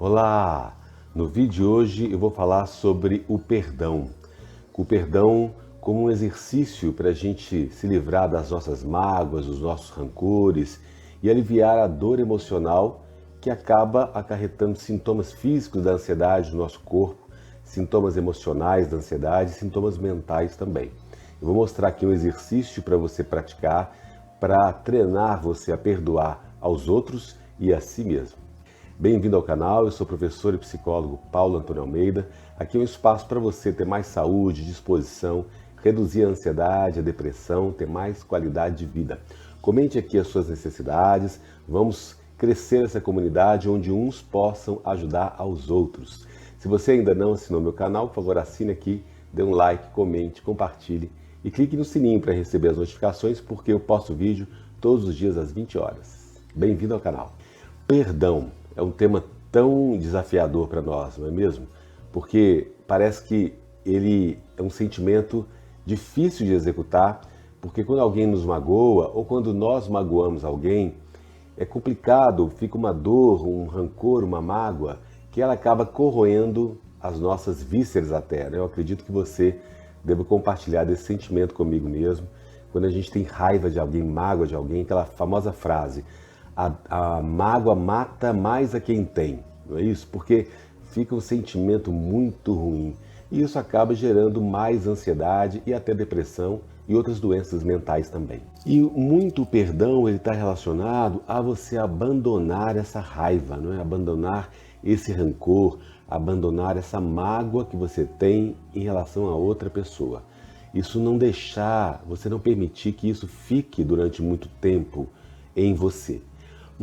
Olá! No vídeo de hoje eu vou falar sobre o perdão. O perdão como um exercício para a gente se livrar das nossas mágoas, dos nossos rancores e aliviar a dor emocional que acaba acarretando sintomas físicos da ansiedade no nosso corpo, sintomas emocionais da ansiedade e sintomas mentais também. Eu vou mostrar aqui um exercício para você praticar, para treinar você a perdoar aos outros e a si mesmo. Bem-vindo ao canal, eu sou o professor e psicólogo Paulo Antônio Almeida. Aqui é um espaço para você ter mais saúde, disposição, reduzir a ansiedade, a depressão, ter mais qualidade de vida. Comente aqui as suas necessidades, vamos crescer essa comunidade onde uns possam ajudar aos outros. Se você ainda não assinou meu canal, por favor assine aqui, dê um like, comente, compartilhe e clique no sininho para receber as notificações porque eu posto vídeo todos os dias às 20 horas. Bem-vindo ao canal. Perdão é um tema tão desafiador para nós, não é mesmo? Porque parece que ele é um sentimento difícil de executar, porque quando alguém nos magoa ou quando nós magoamos alguém, é complicado, fica uma dor, um rancor, uma mágoa, que ela acaba corroendo as nossas vísceras até, né? Eu acredito que você deve compartilhar desse sentimento comigo mesmo. Quando a gente tem raiva de alguém, mágoa de alguém, aquela famosa frase: a mágoa mata mais a quem tem, não é isso? Porque fica um sentimento muito ruim e isso acaba gerando mais ansiedade e até depressão e outras doenças mentais também. E muito perdão ele está relacionado a você abandonar essa raiva, não é? Abandonar esse rancor, abandonar essa mágoa que você tem em relação a outra pessoa. Isso não deixar, você não permitir que isso fique durante muito tempo em você.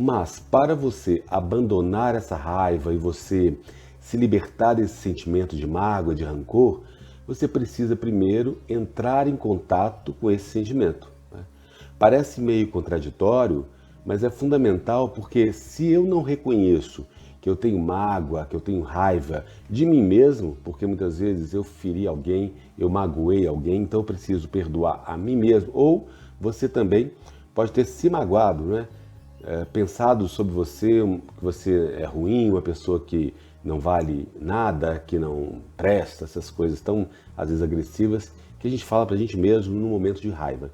Mas para você abandonar essa raiva e você se libertar desse sentimento de mágoa, de rancor, você precisa primeiro entrar em contato com esse sentimento, né? Parece meio contraditório, mas é fundamental porque se eu não reconheço que eu tenho mágoa, que eu tenho raiva de mim mesmo, porque muitas vezes eu feri alguém, eu magoei alguém, então eu preciso perdoar a mim mesmo. Ou você também pode ter se magoado, né? Pensado sobre você, que você é ruim, uma pessoa que não vale nada, que não presta, essas coisas tão, às vezes, agressivas, que a gente fala pra gente mesmo no momento de raiva.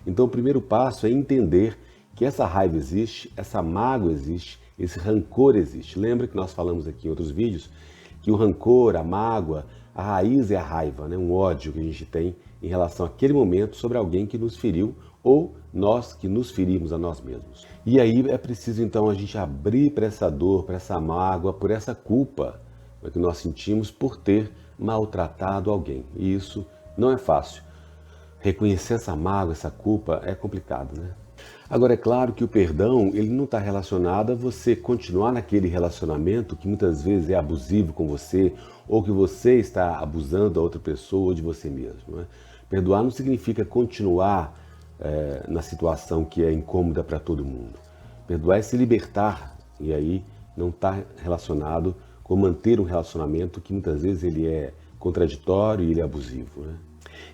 Então, o primeiro passo é entender que essa raiva existe, essa mágoa existe, esse rancor existe. Lembra que nós falamos aqui em outros vídeos que o rancor, a mágoa, a raiz é a raiva, né? Um ódio que a gente tem em relação àquele momento sobre alguém que nos feriu ou nós que nos ferimos a nós mesmos. E aí é preciso então a gente abrir para essa dor, para essa mágoa, por essa culpa que nós sentimos por ter maltratado alguém. E isso não é fácil. Reconhecer essa mágoa, essa culpa é complicado, né? Agora é claro que o perdão ele não está relacionado a você continuar naquele relacionamento que muitas vezes é abusivo com você ou que você está abusando da outra pessoa ou de você mesmo, né? Perdoar não significa continuar na situação que é incômoda para todo mundo. Perdoar é se libertar e aí não está relacionado com manter um relacionamento que muitas vezes ele é contraditório e ele é abusivo, né?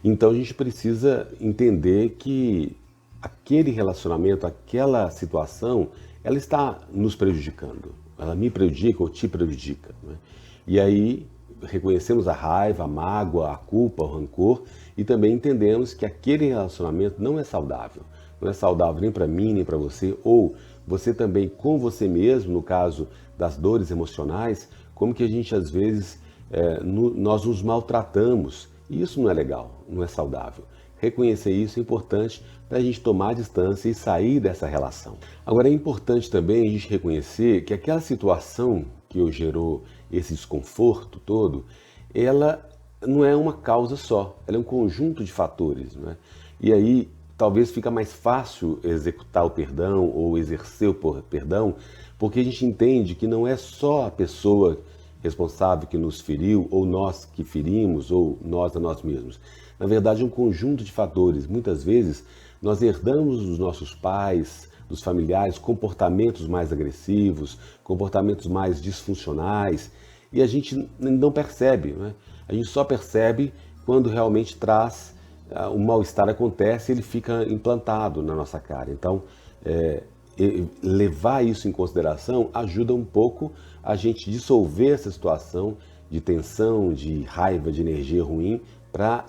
Então a gente precisa entender que aquele relacionamento, aquela situação, ela está nos prejudicando. Ela me prejudica ou te prejudica, né? E aí reconhecemos a raiva, a mágoa, a culpa, o rancor e também entendemos que aquele relacionamento não é saudável. Não é saudável nem para mim, nem para você, ou você também com você mesmo, no caso das dores emocionais, como que a gente às vezes nós nos maltratamos. E isso não é legal, não é saudável. Reconhecer isso é importante para a gente tomar distância e sair dessa relação. Agora é importante também a gente reconhecer que aquela situação que gerou esse desconforto todo, ela não é uma causa só, ela é um conjunto de fatores, né? E aí talvez fica mais fácil executar o perdão ou exercer o perdão, porque a gente entende que não é só a pessoa responsável que nos feriu, ou nós que ferimos, ou nós a nós mesmos. Na verdade, é um conjunto de fatores. Muitas vezes, nós herdamos dos nossos pais, dos familiares, comportamentos mais agressivos, comportamentos mais disfuncionais, e a gente não percebe, né? A gente só percebe quando realmente o mal-estar acontece e ele fica implantado na nossa cara. Então, levar isso em consideração ajuda um pouco a gente dissolver essa situação de tensão, de raiva, de energia ruim para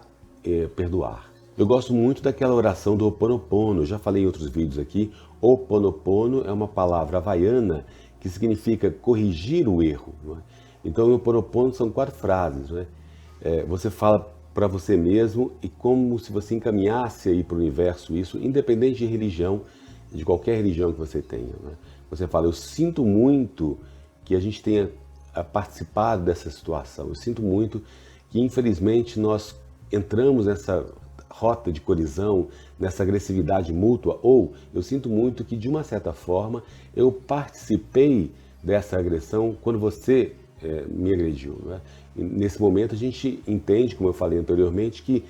perdoar. Eu gosto muito daquela oração do Ho Oponopono, já falei em outros vídeos aqui. Ho Oponopono é uma palavra havaiana que significa corrigir o erro. Não é? Então, o Ho Oponopono são 4 frases. Não é? Você fala para você mesmo e como se você encaminhasse aí para o universo isso, independente de religião, de qualquer religião que você tenha. Né? Você fala, eu sinto muito que a gente tenha participado dessa situação, eu sinto muito que infelizmente nós entramos nessa rota de colisão, nessa agressividade mútua, ou eu sinto muito que de uma certa forma eu participei dessa agressão quando você me agrediu. Né? Nesse momento a gente entende, como eu falei anteriormente, que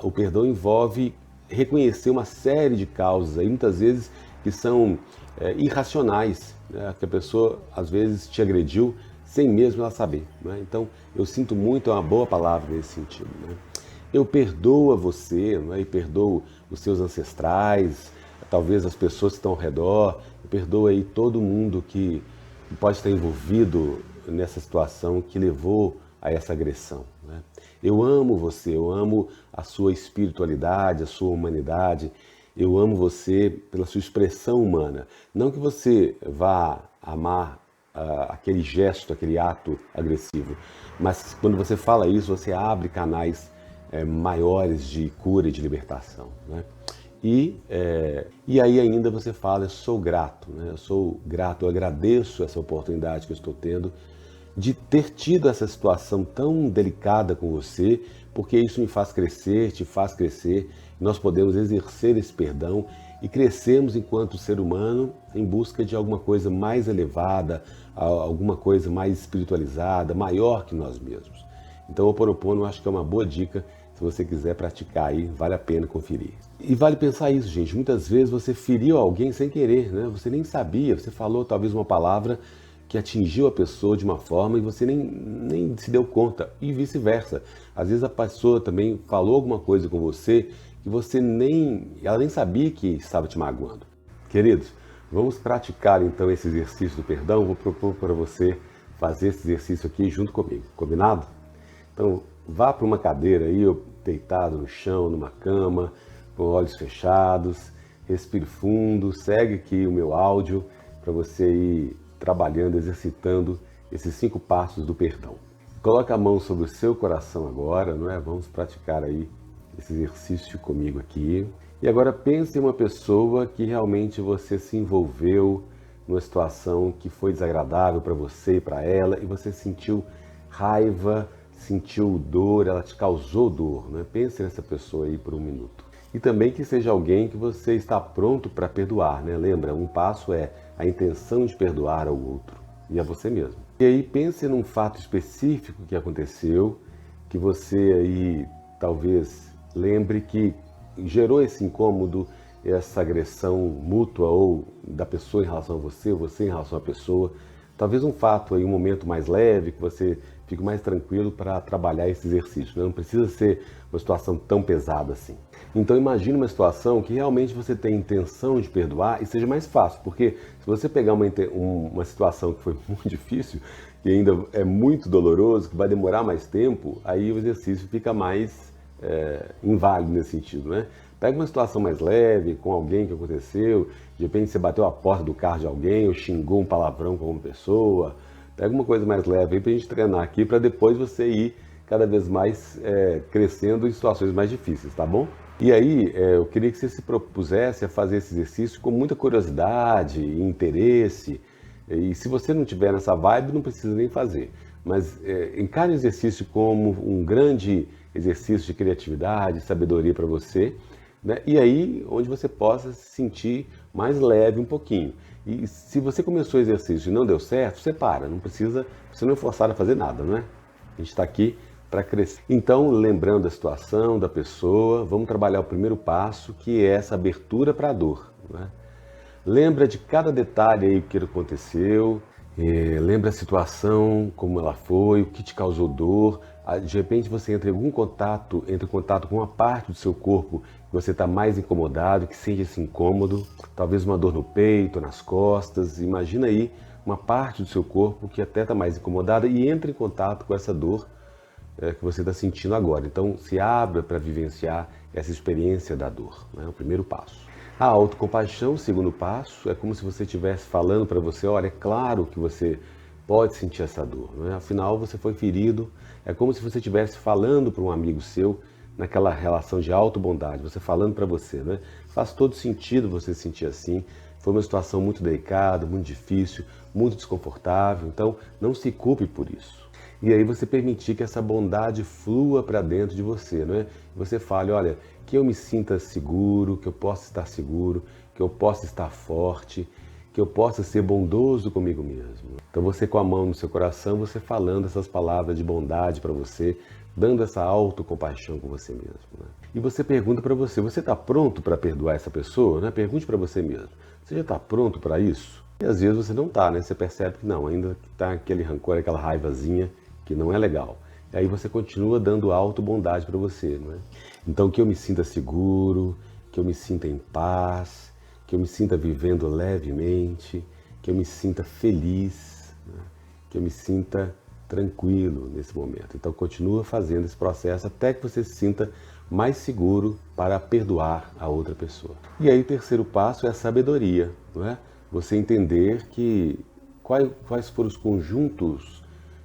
o perdão envolve reconhecer uma série de causas, aí, muitas vezes que são irracionais, né? Que a pessoa às vezes te agrediu sem mesmo ela saber. Né? Então eu sinto muito, é uma boa palavra nesse sentido. Né? Eu perdoo a você, né? E perdoo os seus ancestrais, talvez as pessoas que estão ao redor, eu perdoo aí todo mundo que pode estar envolvido nessa situação que levou a essa agressão. Né? Eu amo você, eu amo a sua espiritualidade, a sua humanidade, eu amo você pela sua expressão humana. Não que você vá amar aquele gesto, aquele ato agressivo, mas quando você fala isso, você abre canais maiores de cura e de libertação. Né? E aí ainda você fala, eu sou grato, né? Eu sou grato, eu agradeço essa oportunidade que eu estou tendo de ter tido essa situação tão delicada com você, porque isso me faz crescer, te faz crescer, nós podemos exercer esse perdão e crescermos enquanto ser humano em busca de alguma coisa mais elevada, alguma coisa mais espiritualizada, maior que nós mesmos. Então o Ho Oponopono eu acho que é uma boa dica, se você quiser praticar aí, vale a pena conferir. E vale pensar isso, gente, muitas vezes você feriu alguém sem querer, né? Você nem sabia, você falou talvez uma palavra que atingiu a pessoa de uma forma e você nem se deu conta, e vice-versa. Às vezes a pessoa também falou alguma coisa com você que ela nem sabia que estava te magoando. Queridos, vamos praticar então esse exercício do perdão. Vou propor para você fazer esse exercício aqui junto comigo, combinado? Então, vá para uma cadeira aí, deitado no chão, numa cama, com olhos fechados, respire fundo, segue aqui o meu áudio para você ir trabalhando, exercitando esses 5 passos do perdão. Coloque a mão sobre o seu coração agora, não é? Vamos praticar aí esse exercício comigo aqui. E agora pense em uma pessoa que realmente você se envolveu numa situação que foi desagradável para você e para ela, e você sentiu raiva, sentiu dor, ela te causou dor, né? Pense nessa pessoa aí por um minuto. E também que seja alguém que você está pronto para perdoar, né? Lembra, um passo é a intenção de perdoar ao outro e a você mesmo. E aí pense num fato específico que aconteceu, que você aí talvez lembre que gerou esse incômodo, essa agressão mútua, ou da pessoa em relação a você, ou você em relação à pessoa. Talvez um fato aí, um momento mais leve, que você fique mais tranquilo para trabalhar esse exercício. Né? Não precisa ser uma situação tão pesada assim. Então imagine uma situação que realmente você tem intenção de perdoar e seja mais fácil, porque se você pegar uma situação que foi muito difícil, que ainda é muito doloroso, que vai demorar mais tempo, aí o exercício fica mais inválido nesse sentido, né? Pega uma situação mais leve, com alguém que aconteceu, de repente você bateu a porta do carro de alguém, ou xingou um palavrão com uma pessoa. Pega uma coisa mais leve aí pra gente treinar aqui, para depois você ir cada vez mais crescendo em situações mais difíceis, tá bom? E aí, eu queria que você se propusesse a fazer esse exercício com muita curiosidade e interesse. E se você não tiver nessa vibe, não precisa nem fazer. Mas encare o exercício como um grande exercício de criatividade, sabedoria para você, né? E aí, onde você possa se sentir mais leve um pouquinho. E se você começou o exercício e não deu certo, você para, não precisa, você não é forçado a fazer nada, não é? A gente está aqui para crescer. Então, lembrando da situação, da pessoa, vamos trabalhar o primeiro passo, que é essa abertura para a dor, né? Lembra de cada detalhe aí que aconteceu, Lembra a situação, como ela foi, o que te causou dor. De repente você entra em contato com uma parte do seu corpo que você está mais incomodado, que sente esse incômodo, talvez uma dor no peito, nas costas. Imagina aí uma parte do seu corpo que até está mais incomodada e entra em contato com essa dor que você está sentindo agora. Então se abra para vivenciar essa experiência da dor, né? O primeiro passo. A autocompaixão, o segundo passo, é como se você estivesse falando para você, olha, é claro que você pode sentir essa dor, né? Afinal você foi ferido, é como se você estivesse falando para um amigo seu, naquela relação de autobondade, você falando para você, né? Faz todo sentido você se sentir assim, foi uma situação muito delicada, muito difícil, muito desconfortável, então não se culpe por isso. E aí você permitir que essa bondade flua para dentro de você, não é? Você fale, olha, que eu me sinta seguro, que eu possa estar seguro, que eu possa estar forte, que eu possa ser bondoso comigo mesmo. Então você com a mão no seu coração, você falando essas palavras de bondade para você, dando essa autocompaixão com você mesmo, né? E você pergunta para você está pronto para perdoar essa pessoa? Né? Pergunte para você mesmo, você já está pronto para isso? E às vezes você não está, né? Você percebe que não, ainda está aquele rancor, aquela raivazinha, que não é legal. E aí você continua dando auto-bondade para você, não é? Então que eu me sinta seguro, que eu me sinta em paz, que eu me sinta vivendo levemente, que eu me sinta feliz, né? Que eu me sinta tranquilo nesse momento. Então continua fazendo esse processo até que você se sinta mais seguro para perdoar a outra pessoa. E aí o terceiro passo é a sabedoria, não é? Você entender que quais foram os conjuntos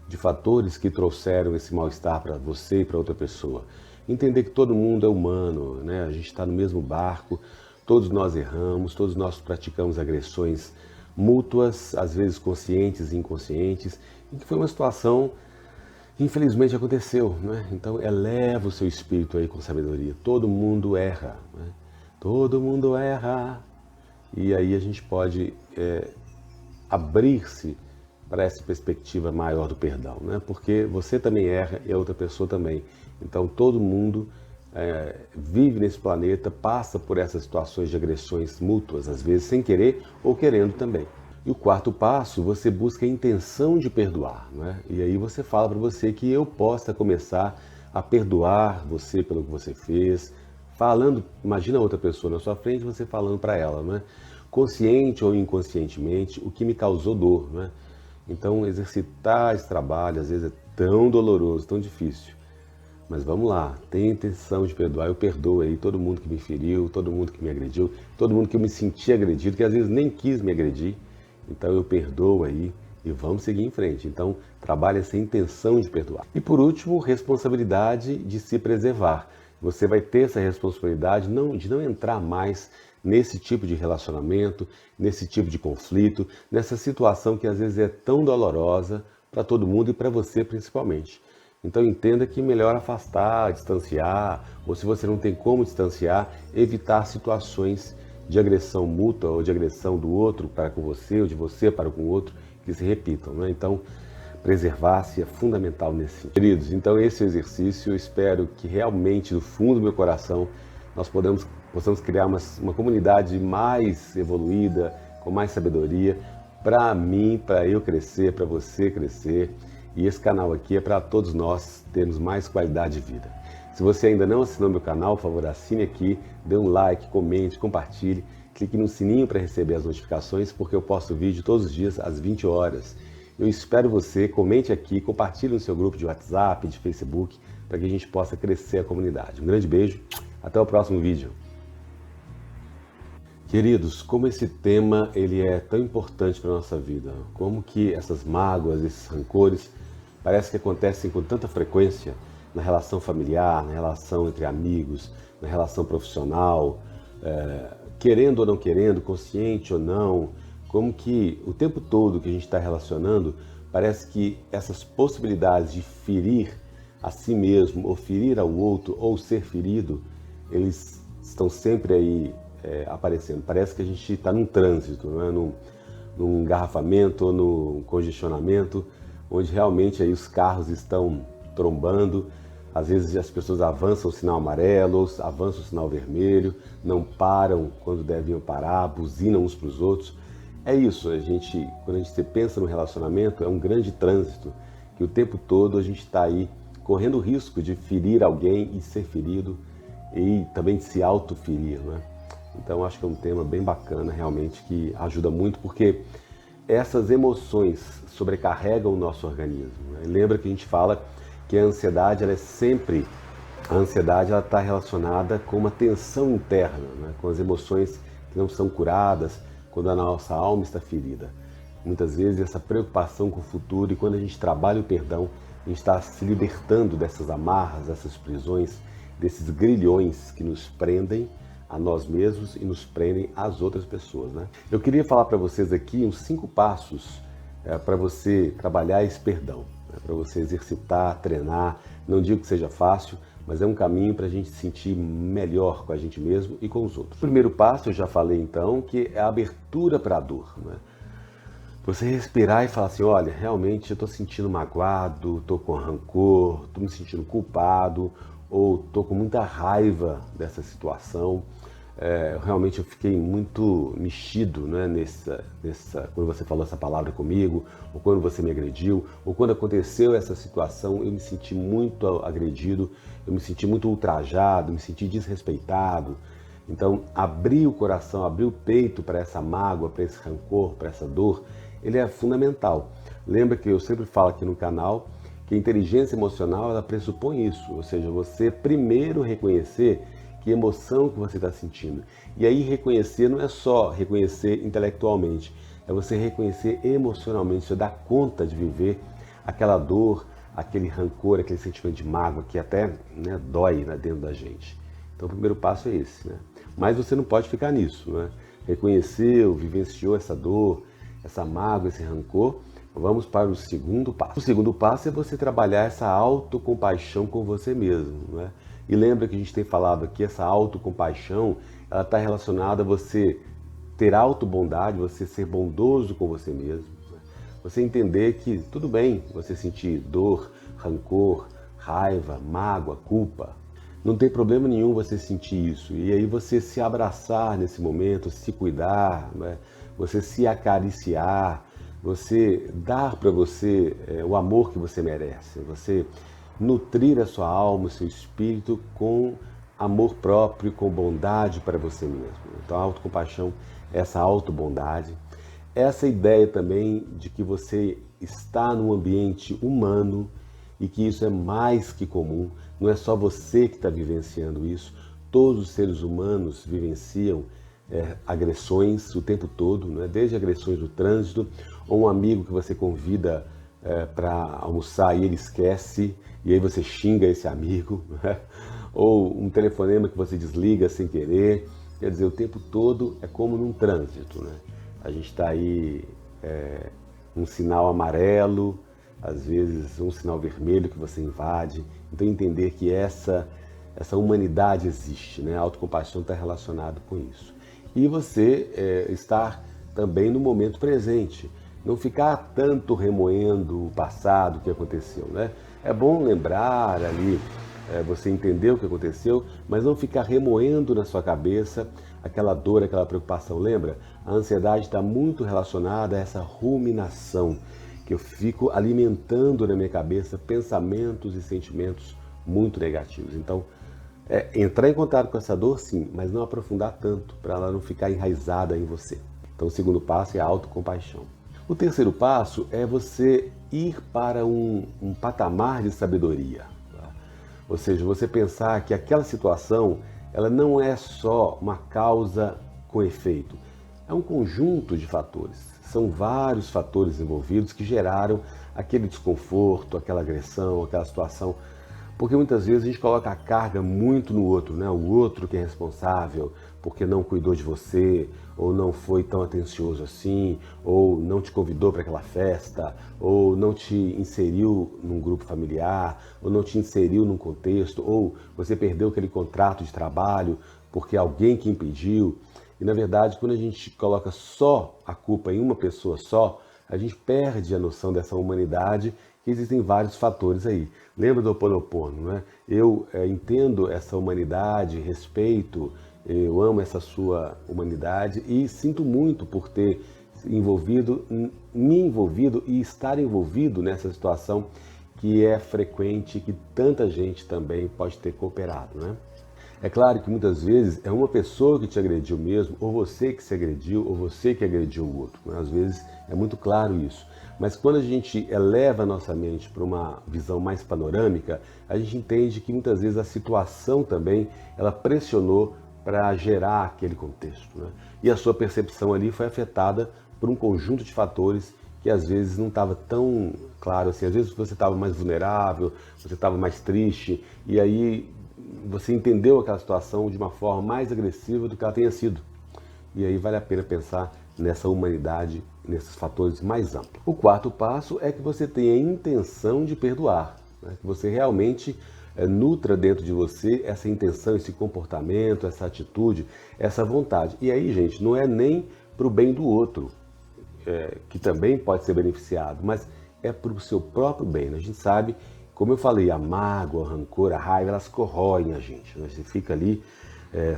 de fatores que trouxeram esse mal-estar para você e para outra pessoa. Entender que todo mundo é humano, né? A gente está no mesmo barco, todos nós erramos, todos nós praticamos agressões mútuas, às vezes conscientes e inconscientes, e que foi uma situação, infelizmente aconteceu, né? Então eleva o seu espírito aí com sabedoria. Todo mundo erra, né? Todo mundo erra. E aí a gente pode abrir-se para essa perspectiva maior do perdão, né? Porque você também erra e a outra pessoa também. Então todo mundo vive nesse planeta, passa por essas situações de agressões mútuas, às vezes sem querer ou querendo também. E o quarto passo, você busca a intenção de perdoar, né? E aí você fala para você que eu possa começar a perdoar você pelo que você fez, falando, imagina outra pessoa na sua frente, você falando para ela, né? Consciente ou inconscientemente, o que me causou dor, né? Então, exercitar esse trabalho, às vezes, é tão doloroso, tão difícil. Mas vamos lá, tenha intenção de perdoar. Eu perdoo aí todo mundo que me feriu, todo mundo que me agrediu, todo mundo que eu me senti agredido, que às vezes nem quis me agredir. Então, eu perdoo aí e vamos seguir em frente. Então, trabalhe essa intenção de perdoar. E por último, responsabilidade de se preservar. Você vai ter essa responsabilidade de não entrar mais nesse tipo de relacionamento, nesse tipo de conflito, nessa situação que às vezes é tão dolorosa para todo mundo e para você principalmente. Então entenda que melhor afastar, distanciar, ou se você não tem como distanciar, evitar situações de agressão mútua ou de agressão do outro para com você ou de você para com o outro que se repitam, né? Então preservar-se é fundamental nesse sentido. Queridos, então esse exercício eu espero que realmente do fundo do meu coração nós possamos criar uma comunidade mais evoluída, com mais sabedoria, para mim, para eu crescer, para você crescer. E esse canal aqui é para todos nós termos mais qualidade de vida. Se você ainda não assinou meu canal, por favor, assine aqui, dê um like, comente, compartilhe, clique no sininho para receber as notificações, porque eu posto vídeo todos os dias às 20 horas. Eu espero você, comente aqui, compartilhe no seu grupo de WhatsApp, de Facebook, para que a gente possa crescer a comunidade. Um grande beijo, até o próximo vídeo. Queridos, como esse tema ele é tão importante para a nossa vida, como que essas mágoas, esses rancores, parece que acontecem com tanta frequência na relação familiar, na relação entre amigos, na relação profissional, querendo ou não querendo, consciente ou não, como que o tempo todo que a gente está relacionando, parece que essas possibilidades de ferir a si mesmo, ou ferir ao outro, ou ser ferido, eles estão sempre aí aparecendo. Parece que a gente está num trânsito, não é? Num engarrafamento ou num congestionamento, onde realmente aí os carros estão trombando. Às vezes as pessoas avançam o sinal amarelo, ou avançam o sinal vermelho, não param quando deviam parar, buzinam uns para os outros. É isso, quando a gente pensa no relacionamento, é um grande trânsito, que o tempo todo a gente está aí correndo o risco de ferir alguém e ser ferido e também de se autoferir, né? Então acho que é um tema bem bacana, realmente, que ajuda muito, porque essas emoções sobrecarregam o nosso organismo, né? Lembra que a gente fala que a ansiedade, a ansiedade ela está relacionada com uma tensão interna, né? Com as emoções que não são curadas, quando a nossa alma está ferida. Muitas vezes essa preocupação com o futuro, e quando a gente trabalha o perdão, a gente está se libertando dessas amarras, dessas prisões, desses grilhões que nos prendem a nós mesmos e nos prendem às outras pessoas, né? Eu queria falar para vocês aqui uns 5 passos para você trabalhar esse perdão, né? Para você exercitar, treinar. Não digo que seja fácil, mas é um caminho para a gente se sentir melhor com a gente mesmo e com os outros. O primeiro passo, eu já falei então, que é a abertura para a dor, né? Você respirar e falar assim, olha, realmente eu estou sentindo magoado, estou com rancor, estou me sentindo culpado, ou estou com muita raiva dessa situação. Realmente eu fiquei muito mexido, né, quando você falou essa palavra comigo, ou quando você me agrediu, ou quando aconteceu essa situação, eu me senti muito agredido, eu me senti muito ultrajado, me senti desrespeitado. Então, abrir o coração, abrir o peito para essa mágoa, para esse rancor, para essa dor, ele é fundamental. Lembra que eu sempre falo aqui no canal que a inteligência emocional ela pressupõe isso, ou seja, você primeiro reconhecer que emoção que você está sentindo. E aí reconhecer não é só reconhecer intelectualmente, é você reconhecer emocionalmente, você dar conta de viver aquela dor, aquele rancor, aquele sentimento de mágoa que até, né, dói, né, dentro da gente. Então o primeiro passo é esse, né? Mas você não pode ficar nisso, né? Reconheceu, vivenciou essa dor, essa mágoa, esse rancor. Vamos para o segundo passo. O segundo passo é você trabalhar essa autocompaixão com você mesmo, né? E lembra que a gente tem falado aqui, essa autocompaixão, ela está relacionada a você ter autobondade, você ser bondoso com você mesmo, né? Você entender que tudo bem você sentir dor, rancor, raiva, mágoa, culpa. Não tem problema nenhum você sentir isso. E aí você se abraçar nesse momento, se cuidar, né? Você se acariciar, você dar para você o amor que você merece, você nutrir a sua alma, o seu espírito com amor próprio, com bondade para você mesmo. Então a autocompaixão é essa autobondade, essa ideia também de que você está num ambiente humano e que isso é mais que comum, não é só você que está vivenciando isso, todos os seres humanos vivenciam agressões o tempo todo, né? Desde agressões no trânsito, ou um amigo que você convida para almoçar e ele esquece, e aí você xinga esse amigo, né? Ou um telefonema que você desliga sem querer. Quer dizer, o tempo todo é como num trânsito, né? A gente está aí, um sinal amarelo, às vezes um sinal vermelho que você invade. Então entender que essa humanidade existe, né? A autocompaixão está relacionada com isso. E você estar também no momento presente. Não ficar tanto remoendo o passado, o que aconteceu, né? É bom lembrar ali, você entender o que aconteceu, mas não ficar remoendo na sua cabeça aquela dor, aquela preocupação. Lembra? A ansiedade está muito relacionada a essa ruminação, que eu fico alimentando na minha cabeça pensamentos e sentimentos muito negativos. Então, entrar em contato com essa dor, sim, mas não aprofundar tanto, para ela não ficar enraizada em você. Então, o segundo passo é a autocompaixão. O terceiro passo é você ir para um patamar de sabedoria. Tá? Ou seja, você pensar que aquela situação ela não é só uma causa com efeito, é um conjunto de fatores. São vários fatores envolvidos que geraram aquele desconforto, aquela agressão, aquela situação. Porque muitas vezes a gente coloca a carga muito no outro, né? O outro que é responsável porque não cuidou de você, ou não foi tão atencioso assim, ou não te convidou para aquela festa, ou não te inseriu num grupo familiar, ou não te inseriu num contexto, ou você perdeu aquele contrato de trabalho porque alguém que impediu. E na verdade, quando a gente coloca só a culpa em uma pessoa só, a gente perde a noção dessa humanidade, que existem vários fatores aí. Lembra do Ho Oponopono, né? Eu entendo essa humanidade, respeito, eu amo essa sua humanidade e sinto muito por ter me envolvido e estar envolvido nessa situação que é frequente, que tanta gente também pode ter cooperado, né? É claro que muitas vezes é uma pessoa que te agrediu mesmo, ou você que se agrediu, ou você que agrediu o outro, né? Às vezes é muito claro isso. Mas quando a gente eleva a nossa mente para uma visão mais panorâmica, a gente entende que muitas vezes a situação também, ela pressionou para gerar aquele contexto, né? E a sua percepção ali foi afetada por um conjunto de fatores que às vezes não estava tão claro assim. Às vezes você estava mais vulnerável, você estava mais triste, e aí você entendeu aquela situação de uma forma mais agressiva do que ela tenha sido. E aí vale a pena pensar nessa humanidade, nesses fatores mais amplos. O quarto passo é que você tenha a intenção de perdoar, né? Que você realmente nutra dentro de você essa intenção, esse comportamento, essa atitude, essa vontade. E aí, gente, não é nem para o bem do outro, que também pode ser beneficiado, mas é para o seu próprio bem, né? A gente sabe, como eu falei, a mágoa, o rancor, a raiva, elas corroem a gente, né? Você fica ali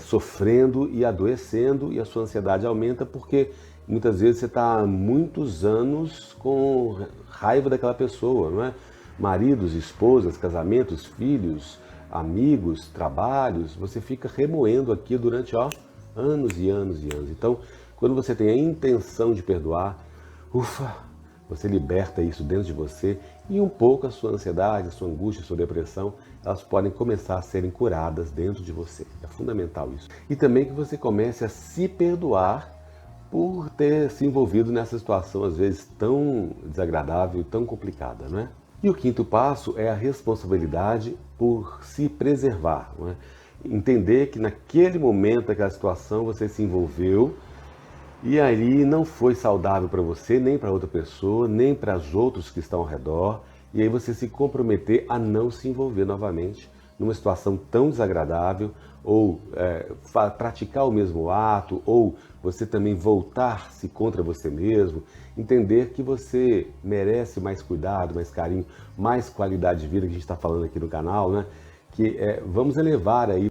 sofrendo e adoecendo, e a sua ansiedade aumenta porque muitas vezes você está há muitos anos com raiva daquela pessoa, não é? Maridos, esposas, casamentos, filhos, amigos, trabalhos, você fica remoendo aqui durante anos e anos e anos. Então, quando você tem a intenção de perdoar, ufa, você liberta isso dentro de você e um pouco a sua ansiedade, a sua angústia, a sua depressão, elas podem começar a serem curadas dentro de você. É fundamental isso. E também que você comece a se perdoar por ter se envolvido nessa situação, às vezes, tão desagradável e tão complicada, né? E o quinto passo é a responsabilidade por se preservar, não é? Entender que naquele momento, naquela situação, você se envolveu e ali não foi saudável para você, nem para outra pessoa, nem para os outros que estão ao redor. E aí você se comprometer a não se envolver novamente numa situação tão desagradável, ou praticar o mesmo ato, ou você também voltar-se contra você mesmo, entender que você merece mais cuidado, mais carinho, mais qualidade de vida, que a gente está falando aqui no canal, né? Que vamos elevar aí